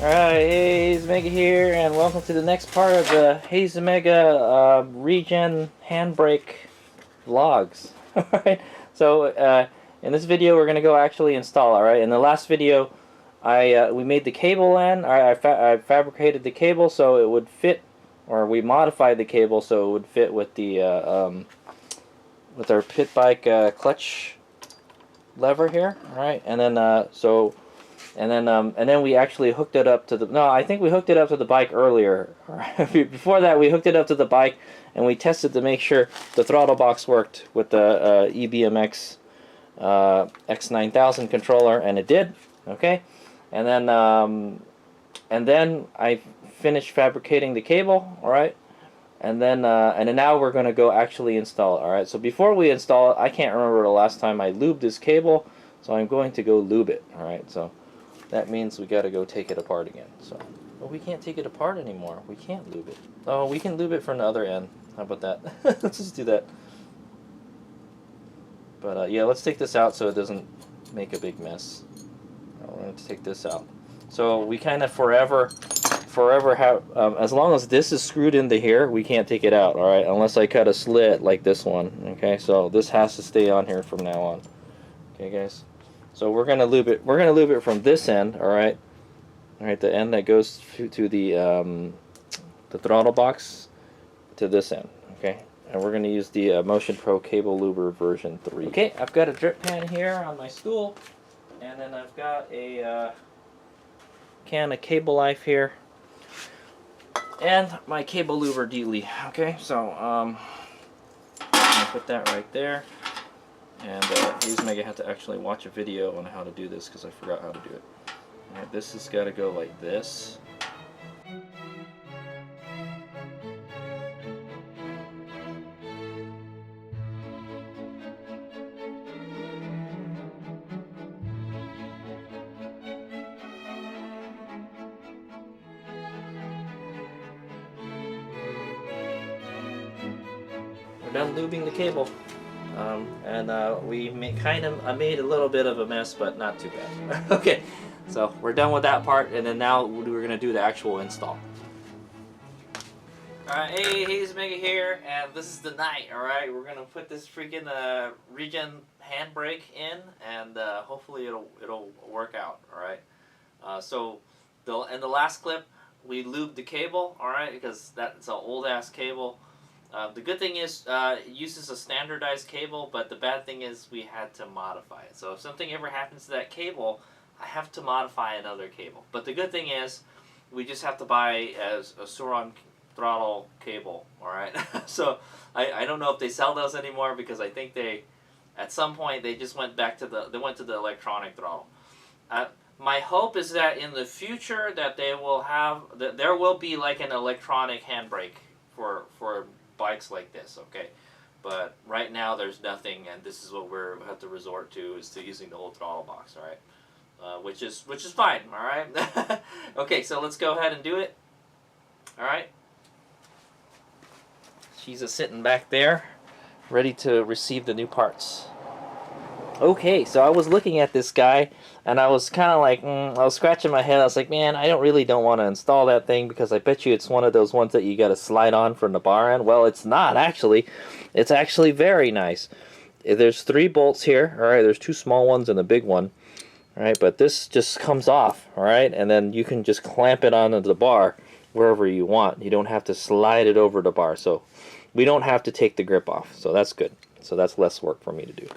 Alright, hey, it's Mega here, and welcome to the next part of the Haze Mega Regen handbrake vlogs. Alright, so in this video we're going to go actually install it, alright? In the last video, we made the cable end, I fabricated the cable so it would fit, or we modified the cable so it would fit with the, with our Pitbike clutch lever here, alright? And then, and then we actually hooked it up to the, no, I think we hooked it up to the bike earlier. Before that, we hooked it up to the bike and we tested to make sure the throttle box worked with the EBMX X9000 controller, and it did. Okay, and then I finished fabricating the cable. All right, and then now we're going to go actually install it. All right, so before we install it, I can't remember the last time I lubed this cable, so I'm going to go lube it. All right, so that means we got to go take it apart again. So, well, we can't take it apart anymore. We can't lube it. Oh, we can lube it from the other end. How about that? Let's just do that. But yeah, let's take this out so it doesn't make a big mess. We're going to take this out. So we kind of forever have, as long as this is screwed into here, we can't take it out. All right, unless I cut a slit like this one. Okay, so this has to stay on here from now on. Okay, guys. So we're gonna lube it. We're gonna lube it from this end, all right. All right, the end that goes to the throttle box to this end, okay. And we're gonna use the Motion Pro Cable Luber version 3. Okay, I've got a drip pan here on my stool, and then I've got a can of Cable Life here, and my cable luber dealy. Okay, so I'm gonna put that right there. And Haze Mega had to actually watch a video on how to do this because I forgot how to do it. Alright, this has got to go like this. We're done lubing the cable. I made a little bit of a mess, but not too bad. Okay, so we're done with that part, and then now we're gonna do the actual install. Alright, hey, Haze Mega here, and this is the night, alright? We're gonna put this freaking Regen handbrake in, and hopefully it'll work out, alright? So, in the last clip, we lubed the cable, alright, because that's an old-ass cable. The good thing is it uses a standardized cable, but the bad thing is we had to modify it. So if something ever happens to that cable, I have to modify another cable. But the good thing is we just have to buy a Sur Ron throttle cable, alright? So I don't know if they sell those anymore, because I think at some point they just went back to the electronic throttle. My hope is that in the future that there will be like an electronic handbrake for bikes like this, okay? But right now there's nothing, and this is what we have to resort to, is to using the old throttle box, all right? Which is fine, all right? Okay, so let's go ahead and do it. All right. She's sitting back there, ready to receive the new parts. Okay, so I was looking at this guy, and I was kind of like, I was scratching my head. I was like, man, I don't want to install that thing, because I bet you it's one of those ones that you got to slide on from the bar end. Well, it's not, actually. It's actually very nice. There's 3 bolts here, all right? There's 2 small ones and a big one, all right? But this just comes off, all right? And then you can just clamp it onto the bar wherever you want. You don't have to slide it over the bar. So we don't have to take the grip off, so that's good. So that's less work for me to do.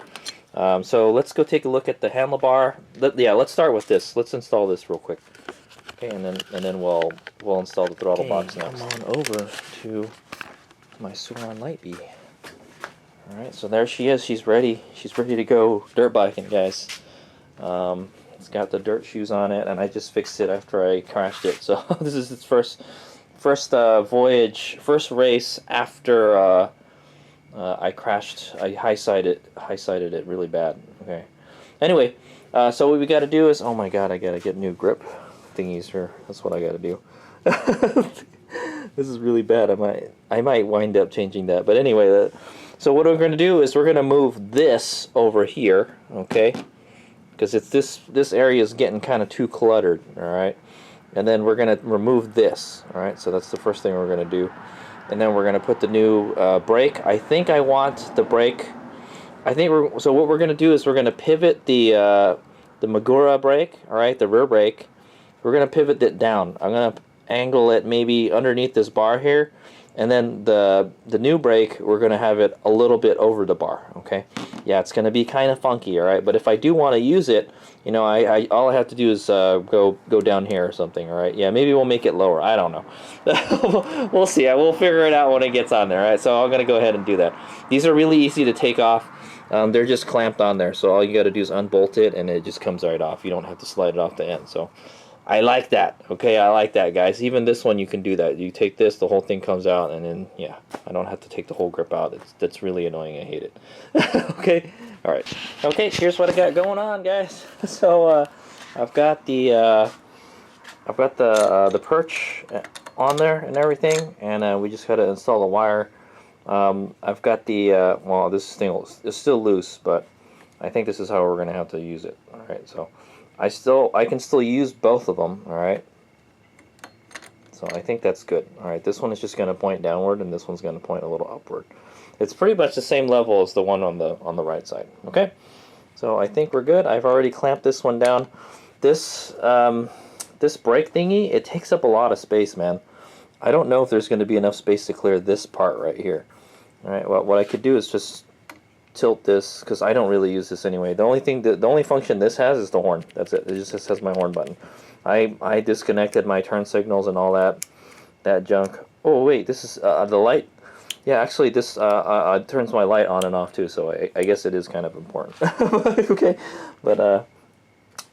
So let's go take a look at the handlebar. Let's start with this. Let's install this real quick. Okay, and then we'll install the throttle box next. Come on over to my Sur Ron Light Bee. All right, so there she is. She's ready. She's ready to go dirt biking, guys. It's got the dirt shoes on it, and I just fixed it after I crashed it. So this is its first voyage, first race after. I crashed. I high-sided it really bad. Okay. Anyway, so what we got to do is, oh my God, I got to get new grip thingies here. That's what I got to do. This is really bad. I might wind up changing that. But anyway, so what we're going to do is we're going to move this over here, okay? Because it's this area is getting kind of too cluttered. All right. and then we're going to remove this. All right, so that's the first thing we're going to do. And then we're going to put the new brake. I think I want the brake. So what we're going to do is we're going to pivot the Magura brake, all right, the rear brake. We're going to pivot it down. I'm going to angle it maybe underneath this bar here, and then the new brake, we're going to have it a little bit over the bar, okay? Yeah, it's going to be kind of funky, all right? But if I do want to use it, you know, all I have to do is go down here or something, all right? Yeah, maybe we'll make it lower. I don't know. We'll see. We'll figure it out when it gets on there, all right? So I'm going to go ahead and do that. These are really easy to take off. They're just clamped on there, so all you got to do is unbolt it, and it just comes right off. You don't have to slide it off the end, so I like that. Okay, I like that, guys. Even this one, you can do that. You take this, the whole thing comes out, and then, yeah, I don't have to take the whole grip out. That's really annoying. I hate it. Okay, all right. Okay, here's what I got going on, guys. So I've got the perch on there and everything, and we just got to install the wire. I've got the well, this thing is still loose, but I think this is how we're gonna have to use it. All right, so I can still use both of them. All right, so I think that's good. All right, this one is just gonna point downward, and this one's gonna point a little upward. It's pretty much the same level as the one on the right side. Okay, so I think we're good. I've already clamped this one down. This this brake thingy, it takes up a lot of space, man. I don't know if there's going to be enough space to clear this part right here. All right, well, what I could do is just tilt this, because I don't really use this anyway. The only function this has is the horn. That's it. It just has my horn button. I disconnected my turn signals and all that junk. Oh wait, this is the light. Yeah, actually this turns my light on and off too, so I guess it is kind of important. Okay, but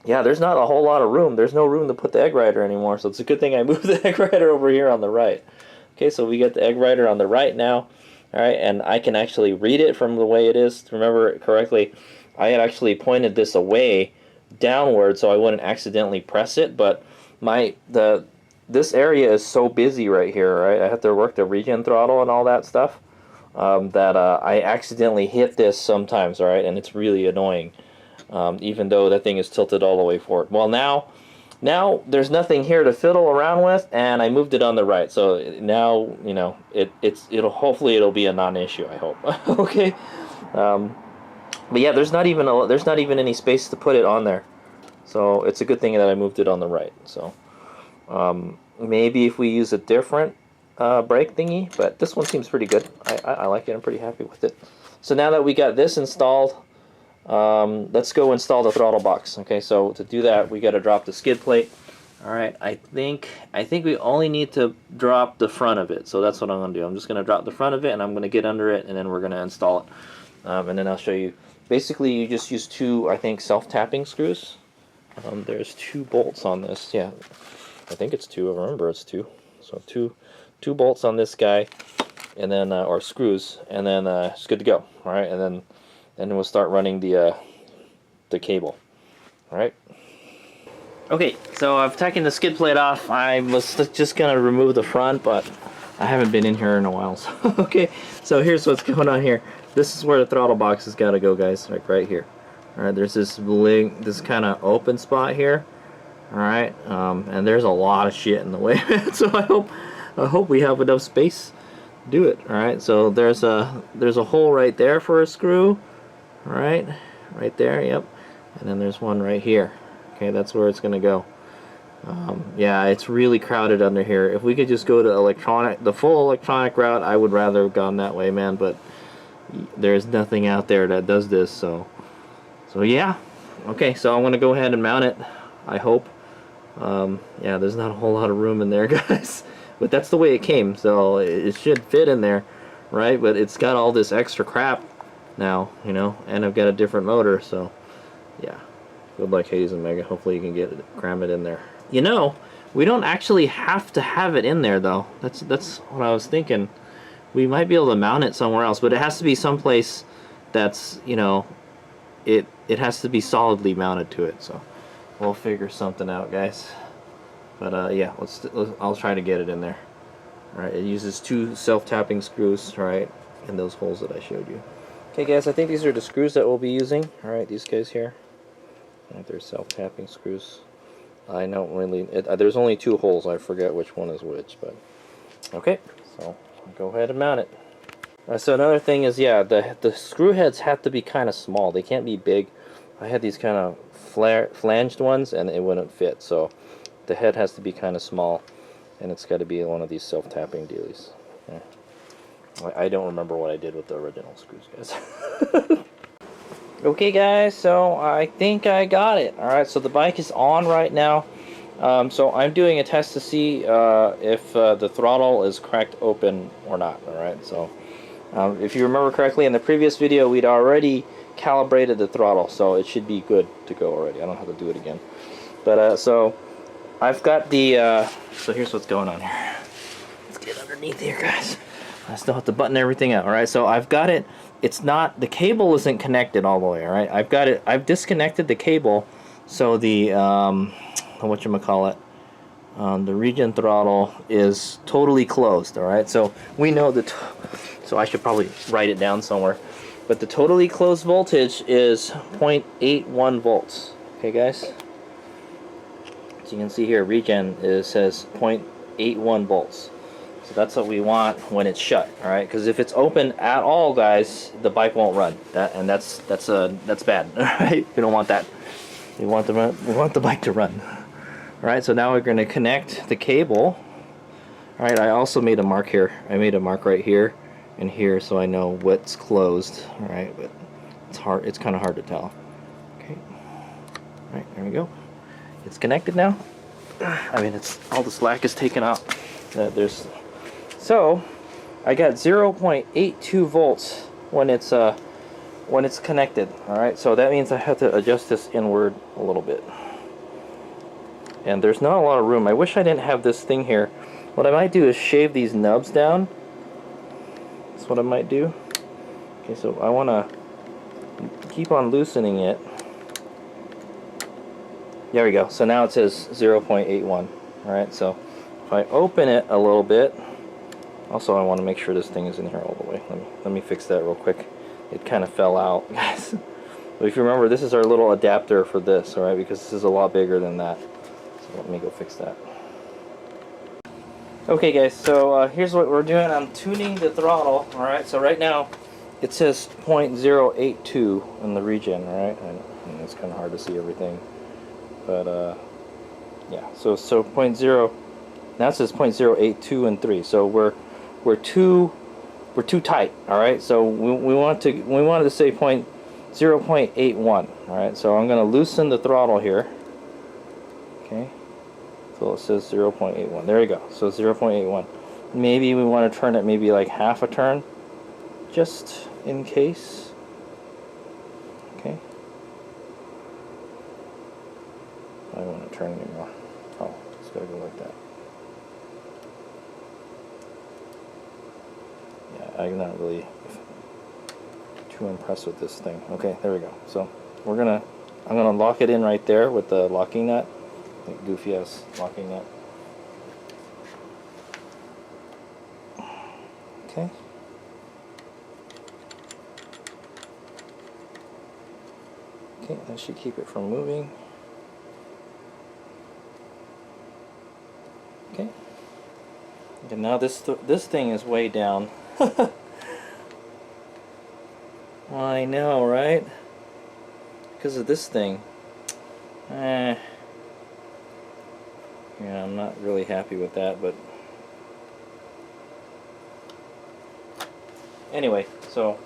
yeah, there's not a whole lot of room. There's no room to put the egg rider anymore, so it's a good thing I moved the egg rider over here on the right. Okay, so we got the egg rider on the right now. All right, and I can actually read it from the way it is. Remember it correctly, I had actually pointed this away downward so I wouldn't accidentally press it, but this area is so busy right here, right? I have to work the Regen throttle and all that stuff, that I accidentally hit this sometimes, all right, and it's really annoying. Even though that thing is tilted all the way forward. Well, now there's nothing here to fiddle around with, and I moved it on the right. So now, you know, hopefully it'll be a non-issue, I hope. Okay. But yeah, there's not even any space to put it on there. So it's a good thing that I moved it on the right. So maybe if we use a different brake thingy, but this one seems pretty good. I like it. I'm pretty happy with it. So now that we got this installed, let's go install the throttle box. Okay, so to do that, we got to drop the skid plate. All right, I think we only need to drop the front of it. So that's what I'm going to do. I'm just going to drop the front of it, and I'm going to get under it, and then we're going to install it. And then I'll show you. Basically, you just use two, I think, self-tapping screws. There's 2 bolts on this. Yeah, I think it's 2. I remember it's 2. So two bolts on this guy, and then or screws, and then it's good to go. All right, and then we'll start running the cable. All right. Okay, so I've taken the skid plate off. I was just gonna remove the front, but I haven't been in here in a while. So okay, so here's what's going on here. This is where the throttle box has got to go, guys. Like right here. All right, there's this kind of open spot here. All right, and there's a lot of shit in the way. So I hope we have enough space to do it. All right, so there's a hole right there for a screw. All right there, yep. And then there's one right here. Okay, that's where it's gonna go. Yeah, it's really crowded under here. If we could just go to the full electronic route, I would rather have gone that way, man. But there's nothing out there that does this, so yeah. Okay, so I'm gonna go ahead and mount it. I hope. Yeah, there's not a whole lot of room in there, guys. But that's the way it came, so it should fit in there, right? But it's got all this extra crap now, you know, and I've got a different motor, so yeah. Good luck, Hades and Mega. Hopefully you can cram it in there. You know, we don't actually have to have it in there, though. That's what I was thinking. We might be able to mount it somewhere else, but it has to be someplace that's, you know, it has to be solidly mounted to it. So we'll figure something out, guys. But yeah, I'll try to get it in there. All right, it uses 2 self-tapping screws, right, in those holes that I showed you. Okay, guys, I think these are the screws that we'll be using. All right, these guys here. They're self-tapping screws. I don't really. There's only 2 holes. I forget which one is which, but okay. So go ahead and mount it. So another thing is, yeah, the screw heads have to be kind of small. They can't be big. I had these kind of flanged ones, and it wouldn't fit. So the head has to be kind of small, and it's got to be one of these self-tapping dealies. Yeah. I don't remember what I did with the original screws, guys. Okay, guys, so I think I got it. Alright, so the bike is on right now. So I'm doing a test to see if the throttle is cracked open or not. Alright, so if you remember correctly, in the previous video we'd already calibrated the throttle, so it should be good to go already. I don't have to do it again. But so I've got the so here's what's going on here. Let's get underneath here, guys. I still have to button everything out. Alright, so I've got it. It's not, the cable isn't connected all the way. Alright, I've got it. I've disconnected the cable, so the whatchamacallit, the Regen throttle is totally closed. Alright, so we know that. So I should probably write it down somewhere. But the totally closed voltage is 0.81 volts. Okay, guys. So you can see here, Regen says 0.81 volts. So that's what we want when it's shut, all right? Because if it's open at all, guys, the bike won't run. That's bad, all right? We don't want that. We want the bike to run. All right. So now we're going to connect the cable. All right. I also made a mark here. I made a mark right here and here, so I know what's closed. All right, but it's hard. It's kind of hard to tell. Okay. All right. There we go. It's connected now. I mean, it's all the slack is taken out. So I got 0.82 volts when it's connected. All right, so that means I have to adjust this inward a little bit, and there's not a lot of room. I wish I didn't have this thing here. What I might do is shave these nubs down. That's what I might do. Okay, so I want to keep on loosening it. There we go. So now it says 0.81. All right, so if I open it a little bit, also I want to make sure this thing is in here all the way. Let me fix that real quick. It kind of fell out, guys. But if you remember, this is our little adapter for this, all right? Because this is a lot bigger than that. So let me go fix that. Okay, guys. So here's what we're doing. I'm tuning the throttle. All right. So right now, it says 0.082 in the Regen. All right. And it's kind of hard to see everything, but yeah. So 0.0. Now it says 0.082 and 3. So we're too tight. All right. So we wanted to say 0.81. All right. So I'm going to loosen the throttle here. Okay. So it says 0.81. There you go. So 0.81. Maybe we want to turn it maybe like half a turn, just in case. Okay. I don't want to turn anymore. Oh, it's got to go like that. Yeah, I'm not really too impressed with this thing. Okay, there we go. So I'm gonna lock it in right there with the locking nut. Goofy ass locking nut. Okay. Okay, that should keep it from moving. Okay. And now this thing is way down. I know, right? Because of this thing. Yeah, I'm not really happy with that, but anyway, so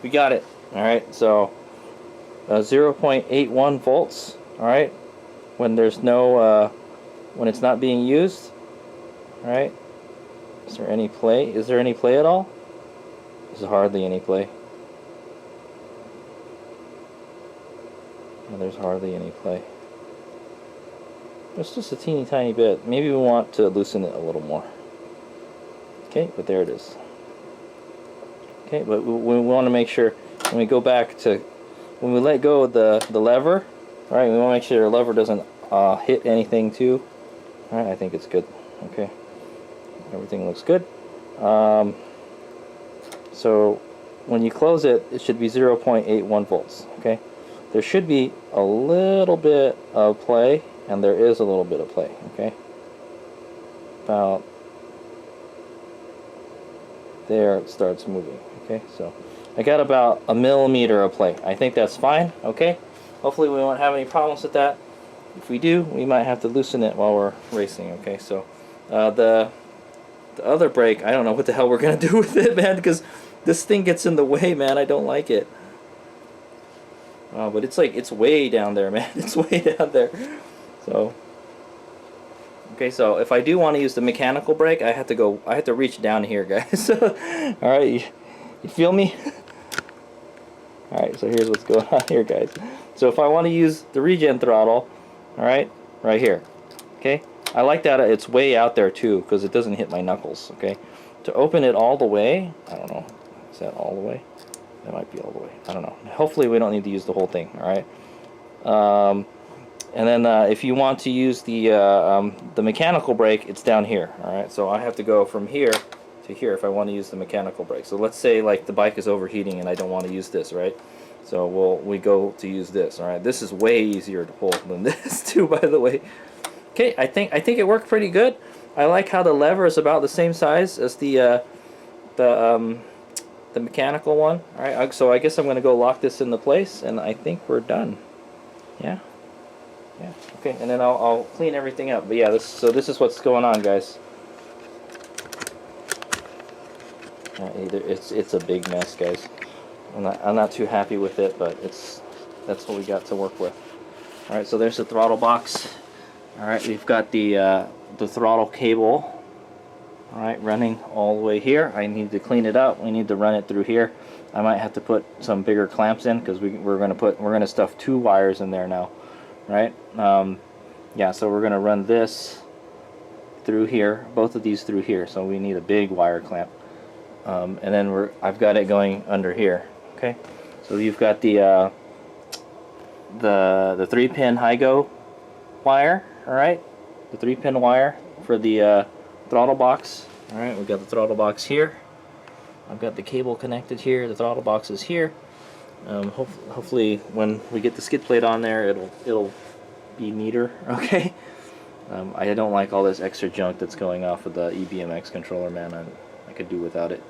we got it. Alright, so 0.81 volts, alright, when there's no when it's not being used. Alright, is there any play? Is there any play at all? There's hardly any play. No, there's hardly any play. It's just a teeny tiny bit. Maybe we want to loosen it a little more. Okay, but there it is. Okay, but we want to make sure when we go back to, when we let go of the lever, alright, we want to make sure the lever doesn't hit anything too. Alright, I think it's good. Okay, everything looks good. So when you close it, it should be 0.81 volts. Okay, there should be a little bit of play. and there is a little bit of play. Okay, about there it starts moving. Okay, so I got about a millimeter of play. I think that's fine. Okay, hopefully we won't have any problems with that. If we do, we might have to loosen it while we're racing. Okay, so the other brake, I don't know what the hell we're gonna do with it, man, because this thing gets in the way, man. I don't like it. Oh, but it's like, it's way down there, man. It's way down there. So okay, so if I do want to use the mechanical brake, I have to reach down here, guys. All right, you feel me? All right, so here's what's going on here, guys. So if I want to use the Regen throttle, all right, right here. Okay, I like that it's way out there too, because it doesn't hit my knuckles. Okay, to open it all the way, I don't know, is that all the way? That might be all the way. I don't know. Hopefully we don't need to use the whole thing. All right. And then if you want to use the mechanical brake, it's down here. All right. So I have to go from here to here if I want to use the mechanical brake. So let's say like the bike is overheating and I don't want to use this, right? So we go to use this. All right. This is way easier to pull than this too, by the way. Okay. I think it worked pretty good. I like how the lever is about the same size as the mechanical one. Alright, so I guess I'm going to go lock this into place, and I think we're done. Yeah? Yeah. Okay, and then I'll clean everything up. But yeah, this is what's going on, guys. It's a big mess, guys. I'm not too happy with it, but that's what we got to work with. Alright, so there's the throttle box. Alright, we've got the throttle cable. Alright, running all the way here. I need to clean it up. We need to run it through here. I might have to put some bigger clamps in because we're gonna stuff 2 wires in there now, right? Yeah, so we're gonna run this through here, both of these through here. So we need a big wire clamp, and then I've got it going under here. Okay, so you've got the 3-pin HIGO wire. All right, the 3-pin wire for the throttle box. Alright, we've got the throttle box here. I've got the cable connected here. The throttle box is here. Hopefully when we get the skid plate on there, it'll be neater. Okay. I don't like all this extra junk that's going off of the EBMX controller, man. I could do without it.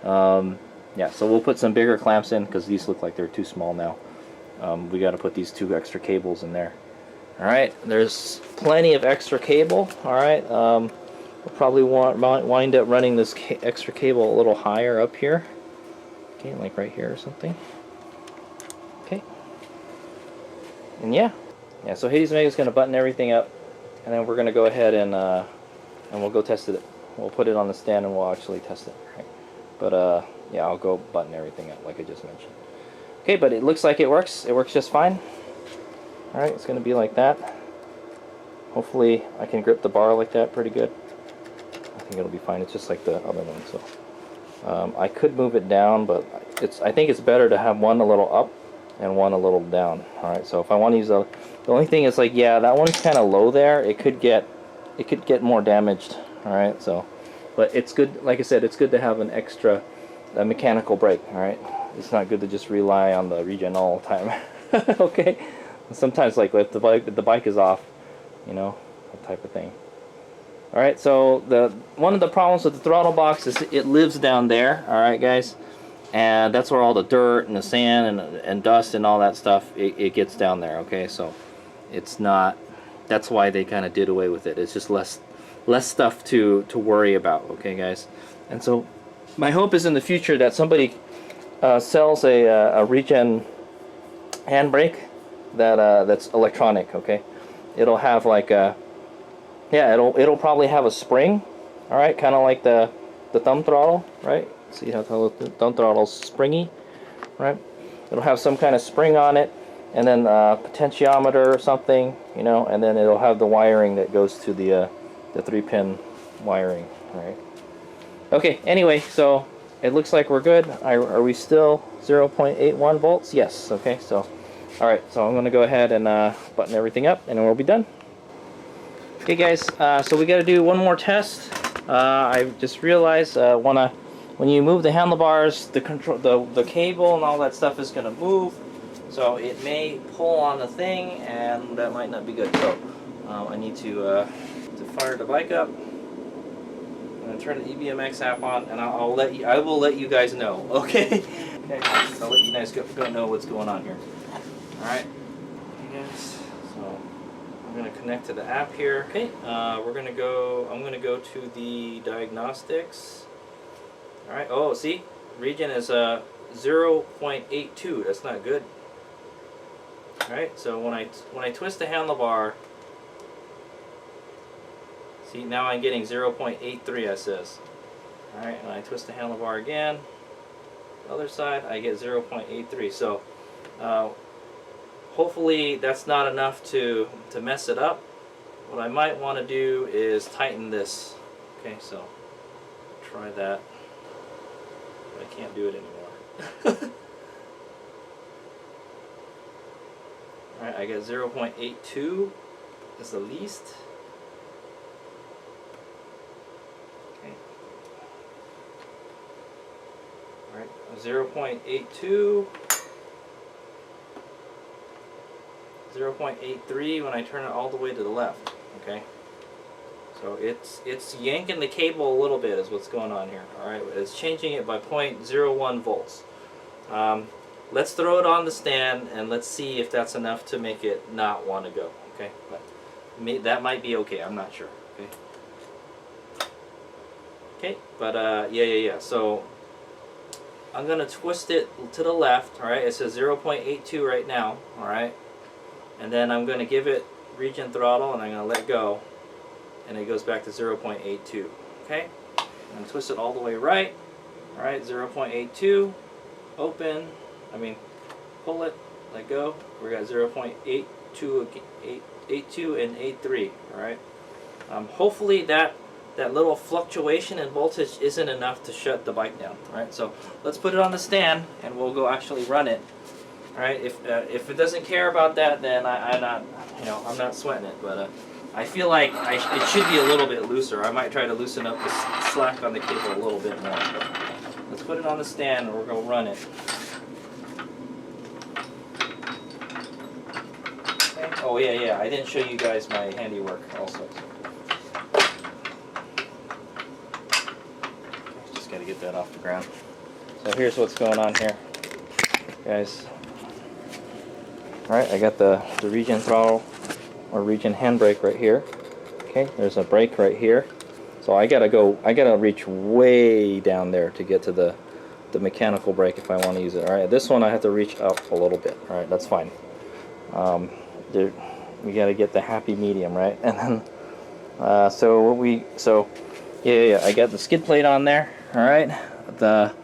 Yeah, so we'll put some bigger clamps in because these look like they're too small now. We got to put these 2 extra cables in there. Alright, there's plenty of extra cable. Alright, we'll probably wind up running this extra cable a little higher up here. Okay, like right here or something. Okay. And yeah, so Hades Mega's going to button everything up, and then we're going to go ahead and we'll go test it. We'll put it on the stand and we'll actually test it. Right? But yeah, I'll go button everything up like I just mentioned. Okay, but it looks like it works. It works just fine. Alright, it's going to be like that. Hopefully I can grip the bar like that pretty good. I think it'll be fine. It's just like the other one. So I could move it down, but I think it's better to have one a little up and one a little down. Alright, so if I want to use the only thing is like, yeah, that one's kind of low there. It could get more damaged. Alright, so but it's good, like I said, it's good to have an extra mechanical brake. Alright, it's not good to just rely on the Regen all the time. Okay, sometimes like if the bike is off, you know, that type of thing. Alright, so one of the problems with the throttle box is it lives down there. Alright, guys, and that's where all the dirt and the sand and dust and all that stuff, it gets down there. Okay, so it's not, that's why they kind of did away with it. It's just less stuff to worry about. Okay, guys, and so my hope is in the future that somebody sells a Regen handbrake that's electronic. Okay, it'll have like a, yeah, it'll probably have a spring. All right, kind of like the thumb throttle, right? See how the thumb throttle's springy, right? It'll have some kind of spring on it, and then a potentiometer or something, you know, and then it'll have the wiring that goes to the 3-pin wiring. All right. Okay. Anyway, so it looks like we're good. Are we still 0.81 volts? Yes. Okay. So, all right. So I'm going to go ahead and button everything up, and then we'll be done. Okay, guys. So we got to do one more test. I just realized when you move the handlebars, the cable and all that stuff is going to move. So it may pull on the thing, and that might not be good. So I need to fire the bike up. I'm gonna turn the EBMX app on, and I will let you guys know. Okay. Okay. I'll let you guys go know what's going on here. All right. Okay, guys. So I'm gonna connect to the app here. Okay. I'm gonna go to the diagnostics. All right. Oh, see, Regen is 0.82. That's not good. All right. So when I twist the handlebar, see, now I'm getting 0.83, it says. All right. And I twist the handlebar again. The other side, I get 0.83. So hopefully that's not enough to mess it up. What I might want to do is tighten this. Okay, so try that. But I can't do it anymore. Alright, I get 0.82 is the least. Okay. Alright, 0.82. 0.83 when I turn it all the way to the left. Okay, so it's yanking the cable a little bit is what's going on here. All right, it's changing it by 0.01 volts. Let's throw it on the stand and let's see if that's enough to make it not want to go. Okay, but that might be okay. I'm not sure. Okay. Okay, but yeah. So I'm gonna twist it to the left. All right, it says 0.82 right now. All right. And then I'm going to give it Regen throttle, and I'm going to let go, and it goes back to 0.82. Okay? I'm going to twist it all the way right. All right, 0.82, open. Pull it, let go. We got 0.82, 82 and 83. All right. Hopefully that little fluctuation in voltage isn't enough to shut the bike down. All right. So let's put it on the stand, and we'll go actually run it. All right, if it doesn't care about that, then I'm not sweating it. But I feel like it should be a little bit looser. I might try to loosen up the slack on the cable a little bit more. But let's put it on the stand and we're gonna run it. Okay. Oh yeah, I didn't show you guys my handiwork also. Just gotta get that off the ground. So here's what's going on here, guys. Alright, I got the Regen throttle or Regen handbrake right here. Okay, there's a brake right here. So I gotta reach way down there to get to the mechanical brake if I want to use it. Alright, this one I have to reach up a little bit. Alright, that's fine. We gotta get the happy medium, right? And then yeah, I got the skid plate on there. Alright. The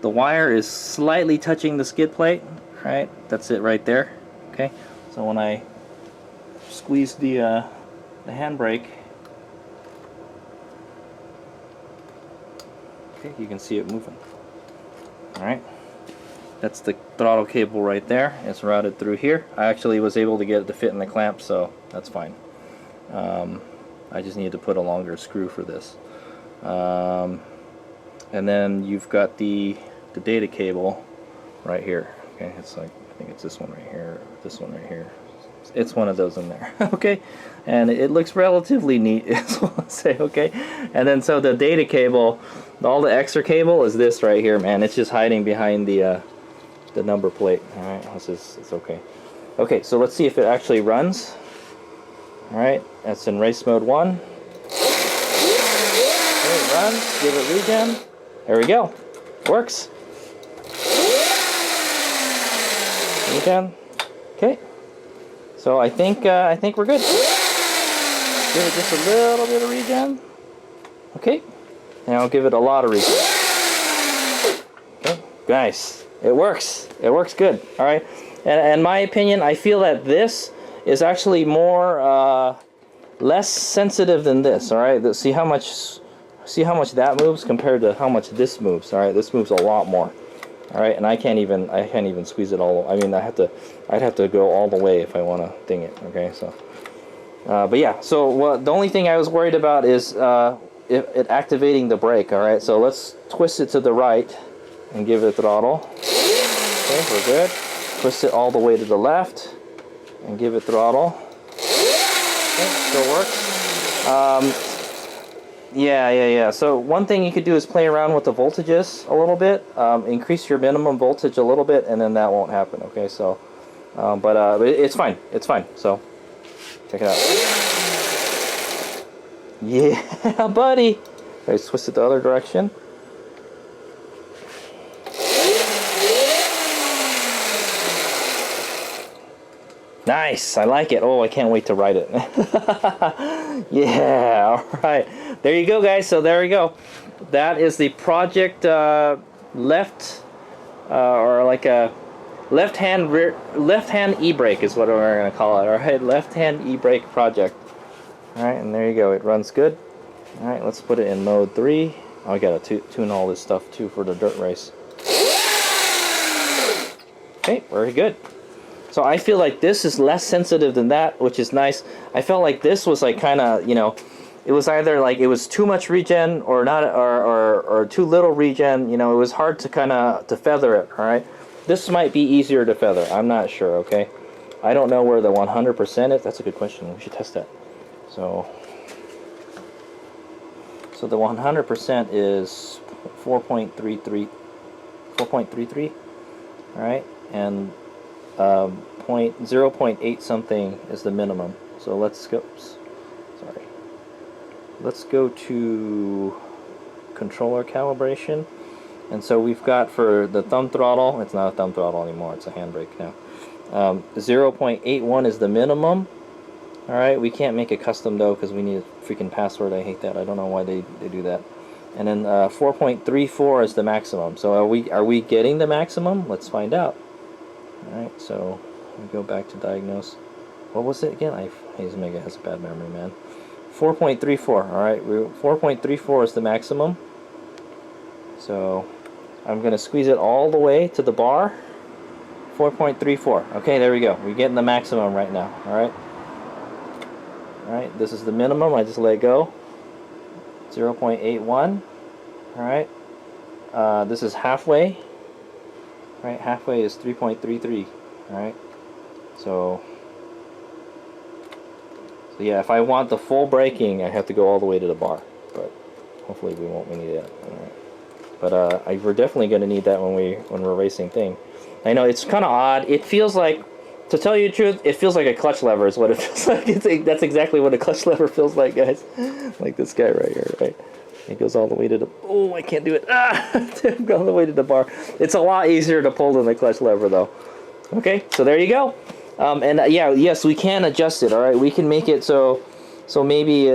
wire is slightly touching the skid plate. Alright, that's it right there. Okay, so when I squeeze the handbrake, okay, you can see it moving. Alright, that's the throttle cable right there. It's routed through here. I actually was able to get it to fit in the clamp, so that's fine. I just needed to put a longer screw for this. And then you've got the data cable right here. Okay, it's like, I think it's this one right here, this one right here. It's one of those in there. Okay, and it looks relatively neat, is what I'll say. Okay, and then so the data cable, all the extra cable is this right here, man. It's just hiding behind the number plate. All right, it's okay. Okay, so let's see if it actually runs. All right, that's in race mode 1. Okay, it runs. Give it regen. There we go. Works. Regen. Okay. So I think we're good. Give it just a little bit of regen. Okay. And I'll give it a lot of regen. Okay, guys, it works. It works good. All right. And in my opinion, I feel that this is actually more less sensitive than this. All right. See how much that moves compared to how much this moves. All right. This moves a lot more. All right, and I can't even squeeze it all. I mean, I'd have to go all the way if I want to ding it. Okay, so, but yeah. So the only thing I was worried about is it activating the brake. All right, so let's twist it to the right and give it throttle. Okay, we're good. Twist it all the way to the left and give it throttle. Okay, still works. Yeah. So one thing you could do is play around with the voltages a little bit, increase your minimum voltage a little bit, and then that won't happen. Okay, so, but it's fine. It's fine. So, check it out. Yeah, buddy. I twist it the other direction. Nice, I like it. Oh, I can't wait to ride it. Yeah, all right. There you go, guys. So there we go. That is the project left, or like a left-hand e-brake is what we're gonna call it. All right, left-hand e-brake project. All right, and there you go. It runs good. All right, let's put it in mode 3. Oh, I gotta tune all this stuff too for the dirt race. Okay, very good. So I feel like this is less sensitive than that, which is nice. I felt like this was like kind of, you know, it was either like it was too much regen or not, or too little regen. You know, it was hard to kind of to feather it. All right, this might be easier to feather. I'm not sure. Okay, I don't know where the 100% is. That's a good question. We should test that. So the 100% is 4.33. 4.33. All right, and 0.8 something is the minimum. So let's go. Sorry. Let's go to controller calibration. And so we've got for the thumb throttle. It's not a thumb throttle anymore. It's a handbrake now. 0.81 is the minimum. All right. We can't make it custom though because we need a freaking password. I hate that. I don't know why they do that. And then 4.34 is the maximum. So are we getting the maximum? Let's find out. Alright, so we go back to diagnose. What was it again? Mega has a bad memory, man. 4.34. Alright, 4.34 is the maximum. So I'm going to squeeze it all the way to the bar. 4.34. Okay, there we go. We're getting the maximum right now. Alright. Alright, this is the minimum. I just let go. 0.81. Alright. This is halfway. Right, halfway is 3.33. Alright. So yeah, if I want the full braking, I have to go all the way to the bar. But hopefully we won't need that. Alright. But we're definitely going to need that when we're racing thing. I know it's kind of odd. It feels like, to tell you the truth, it feels like a clutch lever is what it feels like. That's exactly what a clutch lever feels like, guys. Like this guy right here, right? It goes all the way to the... Oh, I can't do it. Go all the way to the bar. It's a lot easier to pull than the clutch lever, though. Okay, so there you go. Yes, we can adjust it. All right, we can make it so maybe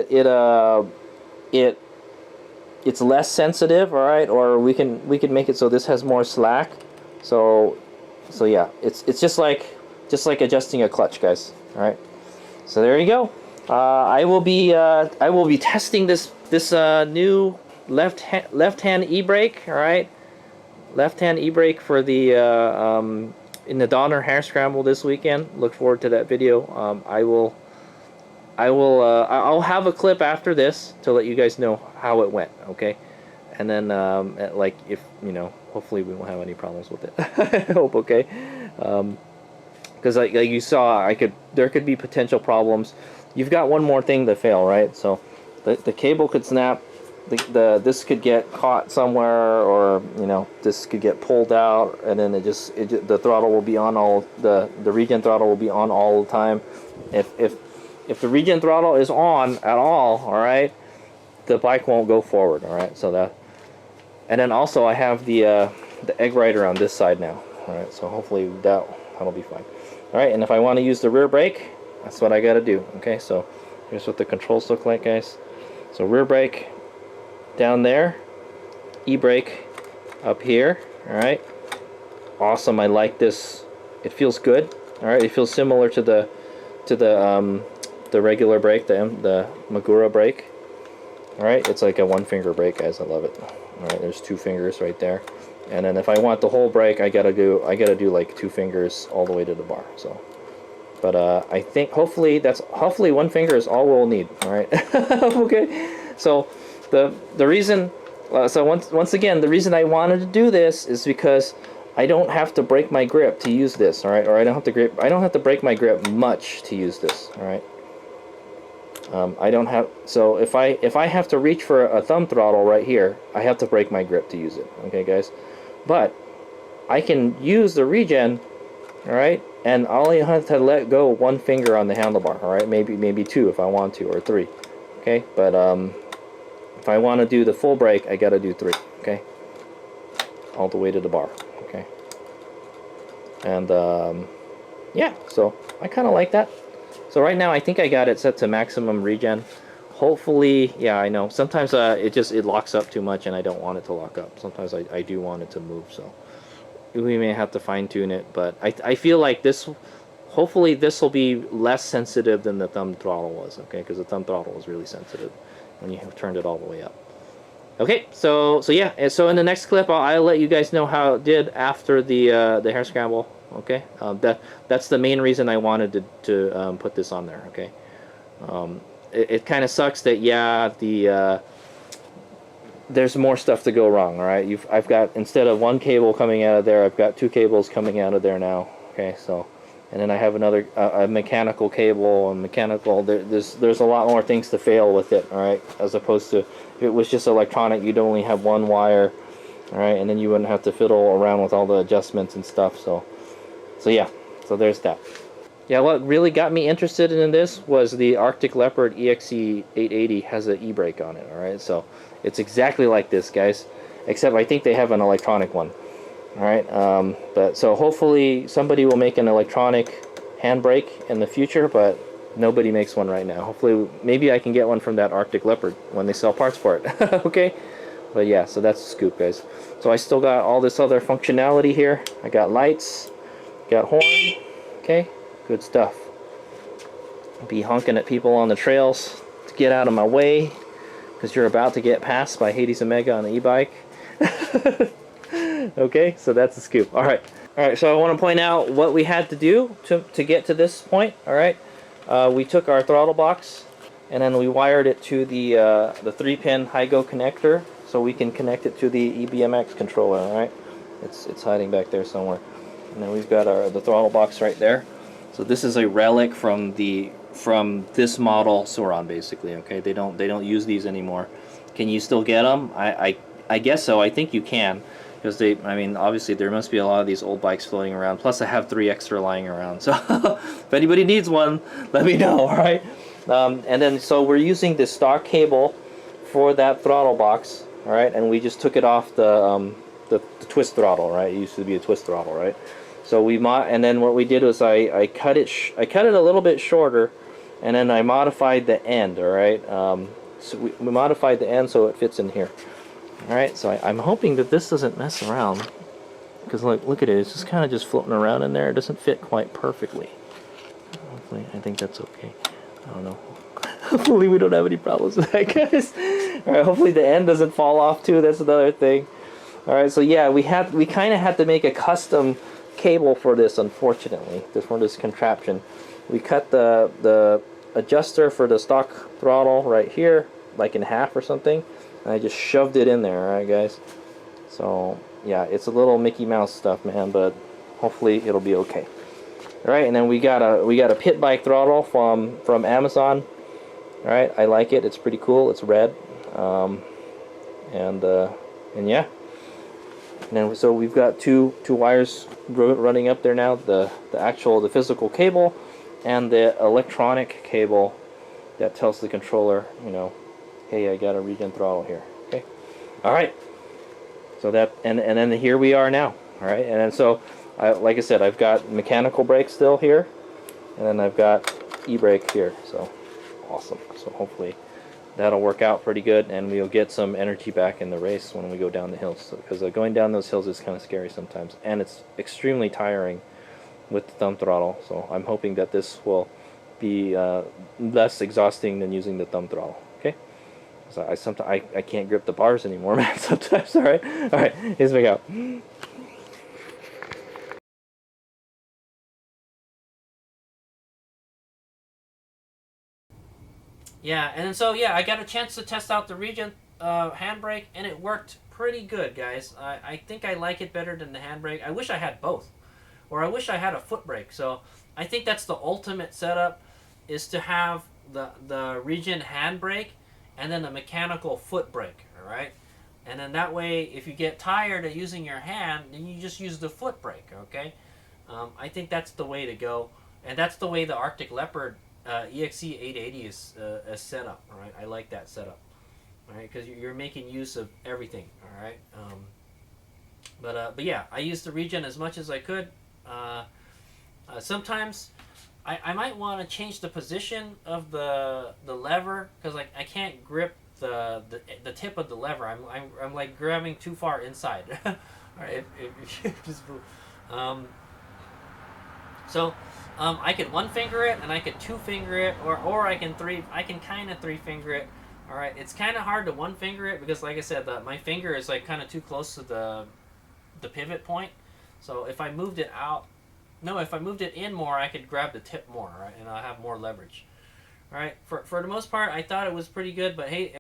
it's less sensitive. All right, or we can make it so this has more slack. So yeah, it's just like adjusting a clutch, guys. All right. So there you go. I will be testing this new left-hand e-brake. All right, left-hand e-brake for the in the Donner Hare Scramble this weekend. Look forward to that video. I'll have a clip after this to let you guys know how it went. Okay, and then like if you know, hopefully we won't have any problems with it. I hope. Okay. Because like you saw, there could be potential problems. You've got one more thing to fail, right? So the cable could snap, this could get caught somewhere, or you know, this could get pulled out, and then the throttle will be on the Regen throttle will be on all the time. If the Regen throttle is on at all right, the bike won't go forward. All right, so that, and then also I have the egg rider on this side now. All right, so hopefully that'll be fine. All right, and if I want to use the rear brake, that's what I got to do. Okay, so here's what the controls look like, guys. So rear brake down there, e-brake up here. All right, awesome. I like this. It feels good. All right, it feels similar to the regular brake, the Magura brake. All right, it's like a one-finger brake, guys. I love it. All right, there's 2 fingers right there. And then if I want the whole brake, I gotta do like 2 fingers all the way to the bar. So, but I think hopefully 1 finger is all we'll need. All right. Okay. So the reason, so once again, the reason I wanted to do this is because I don't have to break my grip to use this. All right, or I don't have to break my grip much to use this. All right. I don't have, so if I have to reach for a thumb throttle right here, I have to break my grip to use it. Okay, guys, but I can use the Regen, all right, and I only have to let go one finger on the handlebar, all right, maybe two if I want to, or three, okay, but if I want to do the full brake, I gotta do three, okay, all the way to the bar, okay, and yeah, so I kind of like that. So right now I think I got it set to maximum regen. Hopefully, yeah, I know sometimes it locks up too much and I don't want it to lock up. Sometimes I do want it to move, so we may have to fine tune it, but I feel like this, hopefully this will be less sensitive than the thumb throttle was, okay, because the thumb throttle was really sensitive when you turned it all the way up. Okay, so yeah, and so in the next clip I'll let you guys know how it did after the hair scramble. Okay, that's the main reason I wanted to put this on there. Okay, it kind of sucks that, yeah, there's more stuff to go wrong. All right, I've got, instead of one cable coming out of there, I've got two cables coming out of there now. Okay, so, and then I have another a mechanical cable and mechanical. There's a lot more things to fail with it. All right, as opposed to if it was just electronic, you'd only have one wire. All right, and then you wouldn't have to fiddle around with all the adjustments and stuff. So yeah, so there's that. Yeah, what really got me interested in this was the Arctic Leopard EXE880 has an e-brake on it. All right, so it's exactly like this, guys, except I think they have an electronic one. All right, but so hopefully somebody will make an electronic handbrake in the future, but nobody makes one right now. Hopefully, maybe I can get one from that Arctic Leopard when they sell parts for it. Okay, but yeah, so that's the scoop, guys. So I still got all this other functionality here. I got lights, got horn. Okay, good stuff. Be honking at people on the trails to get out of my way, because you're about to get passed by Hades Omega on the e-bike. Okay, so that's the scoop. All right, so I want to point out what we had to do to get to this point. All right, we took our throttle box and then we wired it to the 3-pin HIGO connector so we can connect it to the EBMX controller. All right, it's hiding back there somewhere. And then we've got the throttle box right there. So this is a relic from this model Sur Ron, basically. Okay, they don't use these anymore. Can you still get them? I guess so. I think you can, because I mean, obviously there must be a lot of these old bikes floating around. Plus I have 3 extra lying around. So if anybody needs one, let me know. All right. And then so we're using the stock cable for that throttle box. All right, and we just took it off the twist throttle. Right, it used to be a twist throttle. Right. So and then what we did was I cut it a little bit shorter, and then I modified the end. All right. So we modified the end so it fits in here. Alright, so I'm hoping that this doesn't mess around, because look at it, it's just kind of just floating around in there. It doesn't fit quite perfectly. Hopefully, I think that's okay. I don't know. Hopefully we don't have any problems with that, guys. Alright, hopefully the end doesn't fall off too, that's another thing. Alright, so yeah, we kind of had to make a custom cable for this, unfortunately, for this contraption. We cut the adjuster for the stock throttle right here, like in half or something. And I just shoved it in there, alright, guys? So yeah, it's a little Mickey Mouse stuff, man, but hopefully it'll be okay. Alright, and then we got a Pitbike throttle from Amazon. Alright, I like it. It's pretty cool. It's red. And yeah. And then so we've got two wires running up there now, the physical cable and the electronic cable that tells the controller, you know, hey, I got a Regen throttle here. Okay. All right. So that, and then here we are now. All right. And then so, like I said, I've got mechanical brake still here, and then I've got e-brake here. So awesome. So hopefully that'll work out pretty good, and we'll get some energy back in the race when we go down the hills. Because going down those hills is kind of scary sometimes, and it's extremely tiring with the thumb throttle. So I'm hoping that this will be less exhausting than using the thumb throttle. Okay. So I can't grip the bars anymore, man. Sometimes, all right, here's we go. Yeah, and so yeah, I got a chance to test out the Regen handbrake, and it worked pretty good, guys. I think I like it better than the handbrake. I wish I had both, or I wish I had a foot brake. So I think that's the ultimate setup, is to have the Regen handbrake, and then the mechanical foot brake. All right, and then that way, if you get tired of using your hand, then you just use the foot brake. Okay, I think that's the way to go, and that's the way the Arctic Leopard EXE 880 is set up. All right, I like that setup. All right, because you're making use of everything. All right, but yeah, I used the Regen as much as I could. Sometimes I might want to change the position of the lever, because like I can't grip the tip of the lever. I'm like grabbing too far inside. All right, just so I could one finger it, and I could two finger it, or I can kind of three finger it. All right, it's kind of hard to one finger it because, like I said, my finger is like kind of too close to the pivot point. So if I moved it out, no, if I moved it in more, I could grab the tip more, right, and I'll have more leverage. All right, for the most part, I thought it was pretty good. But hey,